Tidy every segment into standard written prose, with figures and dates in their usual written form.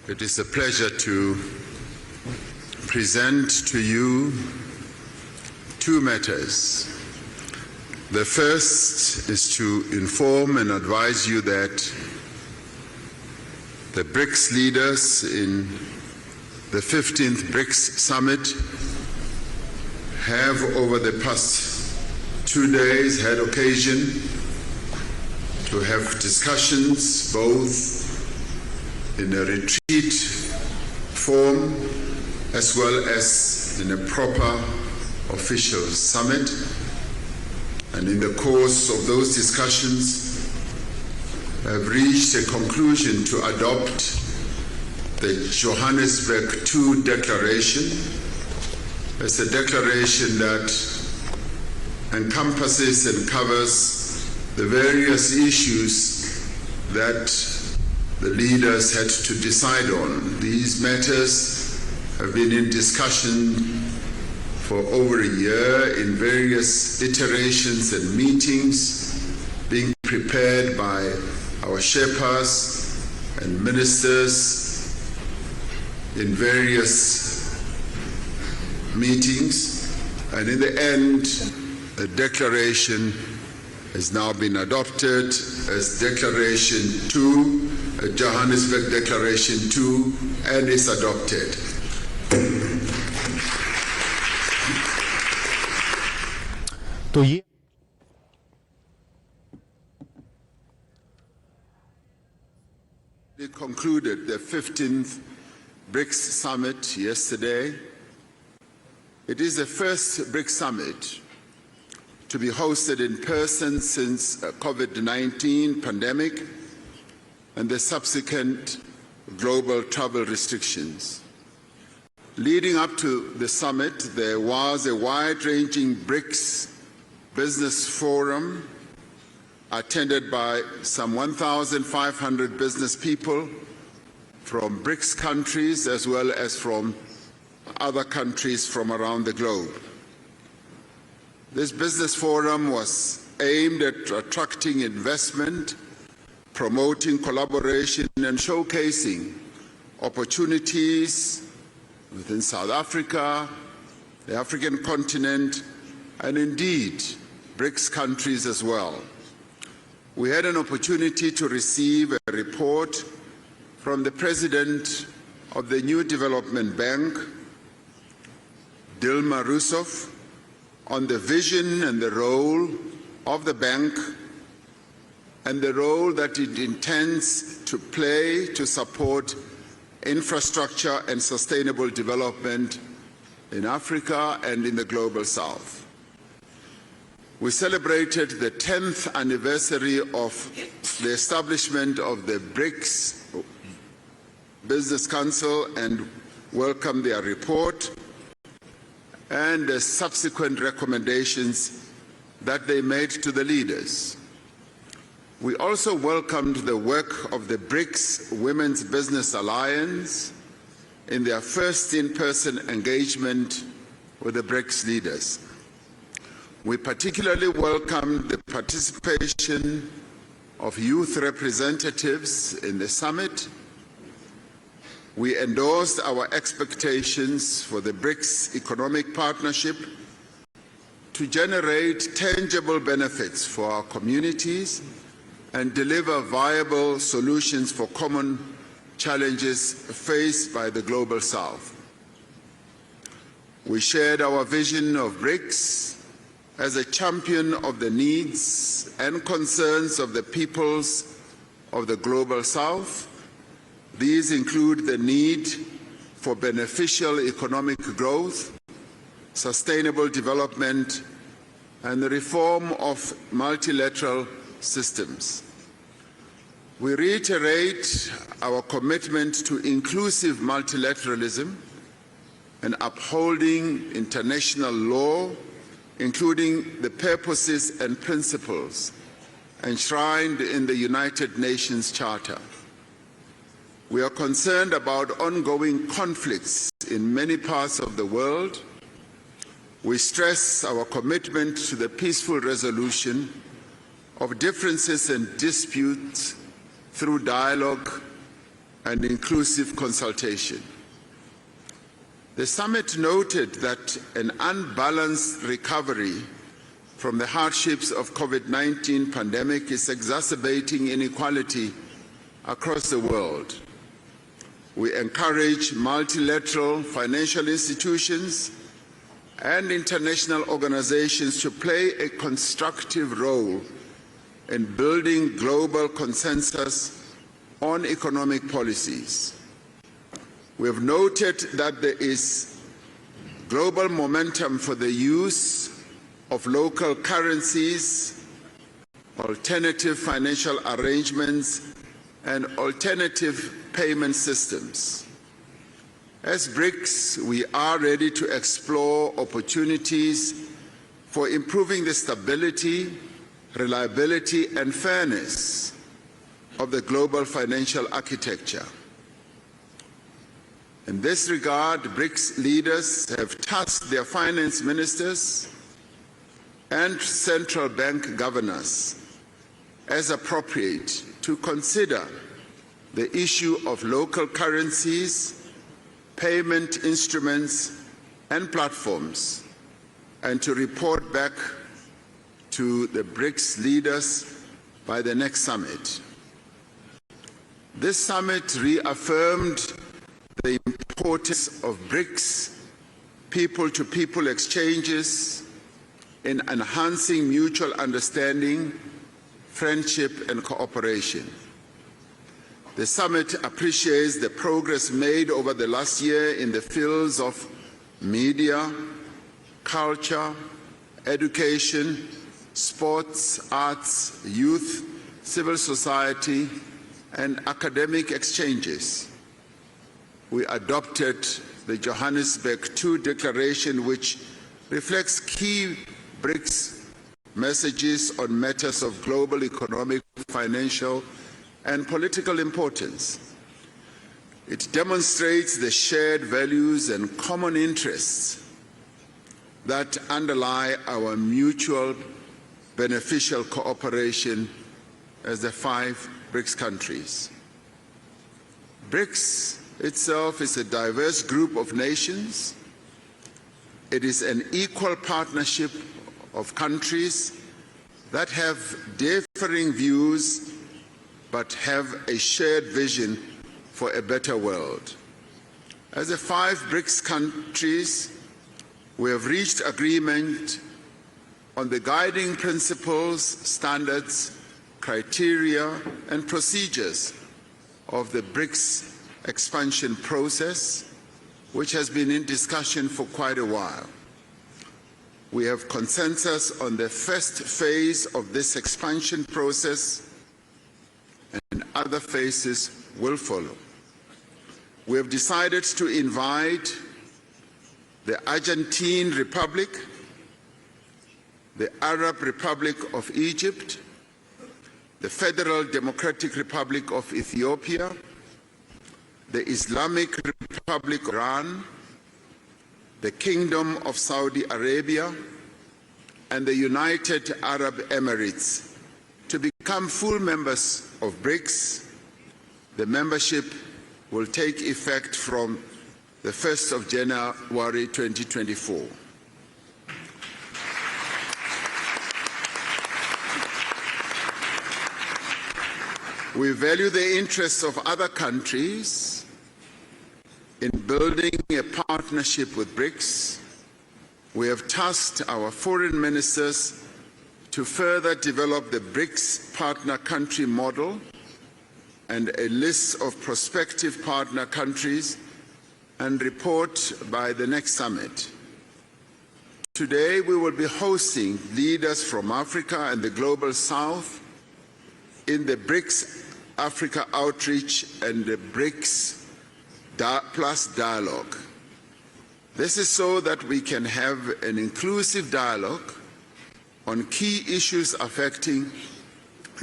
It is a pleasure to present to you two matters. The first is to inform and advise you that the BRICS leaders in the 15th BRICS Summit have over the past 2 days had occasion to have discussions both in a retreat form as well as in a proper official summit. And in the course of those discussions, have reached a conclusion to adopt the Johannesburg Declaration as a declaration that encompasses and covers the various issues that the leaders had to decide on. These matters have been in discussion for over a year in various iterations and meetings, being prepared by our Sherpas and ministers in various meetings, and in the end, a declaration has now been adopted as Declaration 2, Johannesburg Declaration 2, and is adopted. We concluded the 15th BRICS Summit yesterday. It is the first BRICS Summit to be hosted in person since COVID-19 pandemic and the subsequent global travel restrictions. Leading up to the summit, there was a wide-ranging BRICS business forum attended by some 1,500 business people from BRICS countries as well as from other countries from around the globe. This business forum was aimed at attracting investment, promoting collaboration, and showcasing opportunities within South Africa, the African continent, and indeed BRICS countries as well. We had an opportunity to receive a report from the President of the New Development Bank, Dilma Rousseff, on the vision and the role of the bank and the role that it intends to play to support infrastructure and sustainable development in Africa and in the Global South. We celebrated the 10th anniversary of the establishment of the BRICS Business Council and welcomed their report and the subsequent recommendations that they made to the leaders. We also welcomed the work of the BRICS Women's Business Alliance in their first in-person engagement with the BRICS leaders. We particularly welcomed the participation of youth representatives in the summit. We endorsed our expectations for the BRICS economic partnership to generate tangible benefits for our communities and deliver viable solutions for common challenges faced by the Global South. We shared our vision of BRICS as a champion of the needs and concerns of the peoples of the Global South. These include the need for beneficial economic growth, sustainable development, and the reform of multilateral systems. We reiterate our commitment to inclusive multilateralism and upholding international law, including the purposes and principles enshrined in the United Nations Charter. We are concerned about ongoing conflicts in many parts of the world. We stress our commitment to the peaceful resolution of differences and disputes through dialogue and inclusive consultation. The summit noted that an unbalanced recovery from the hardships of COVID-19 pandemic is exacerbating inequality across the world. We encourage multilateral financial institutions and international organizations to play a constructive role in building global consensus on economic policies. We have noted that there is global momentum for the use of local currencies, alternative financial arrangements, and alternative payment systems. As BRICS, we are ready to explore opportunities for improving the stability, reliability, and fairness of the global financial architecture. In this regard, BRICS leaders have tasked their finance ministers and central bank governors, as appropriate, to consider the issue of local currencies, payment instruments, and platforms, and to report back to the BRICS leaders by the next summit. This summit reaffirmed the importance of BRICS people-to-people exchanges in enhancing mutual understanding, friendship, and cooperation. The summit appreciates the progress made over the last year in the fields of media, culture, education, sports, arts, youth, civil society, and academic exchanges. We adopted the Johannesburg Declaration, which reflects key BRICS messages on matters of global economic, financial, and political importance. It demonstrates the shared values and common interests that underlie our mutual beneficial cooperation as the 5 BRICS countries. BRICS itself is a diverse group of nations. It is an equal partnership of countries that have differing views but have a shared vision for a better world. As the 5 BRICS countries, we have reached agreement on the guiding principles, standards, criteria, and procedures of the BRICS expansion process, which has been in discussion for quite a while. We have consensus on the first phase of this expansion process, and other phases will follow. We have decided to invite the Argentine Republic, the Arab Republic of Egypt, the Federal Democratic Republic of Ethiopia, the Islamic Republic of Iran, the Kingdom of Saudi Arabia, and the United Arab Emirates to become full members of BRICS. The membership will take effect from the 1st of January 2024. We value the interests of other countries in building a partnership with BRICS. We have tasked our foreign ministers to further develop the BRICS partner country model and a list of prospective partner countries and report by the next summit. Today we will be hosting leaders from Africa and the Global South in the BRICS Africa Outreach and the BRICS Plus Dialogue. This is so that we can have an inclusive dialogue on key issues affecting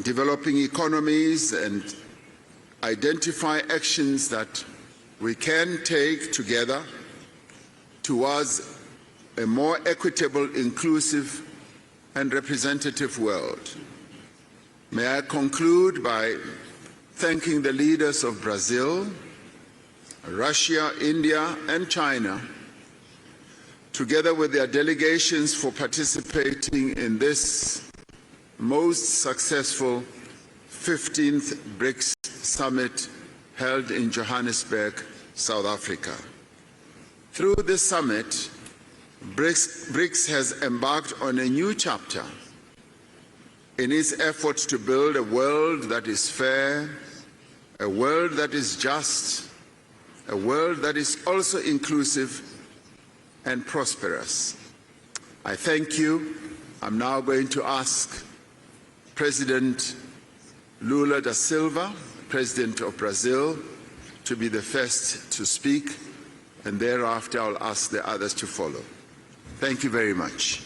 developing economies and identify actions that we can take together towards a more equitable, inclusive, and representative world. May I conclude by thanking the leaders of Brazil, Russia, India, and China, together with their delegations, for participating in this most successful 15th BRICS Summit held in Johannesburg, South Africa. Through this summit, BRICS has embarked on a new chapter in its efforts to build a world that is fair, a world that is just, a world that is also inclusive and prosperous. I thank you. I'm now going to ask President Lula da Silva, President of Brazil, to be the first to speak, and thereafter I'll ask the others to follow. Thank you very much.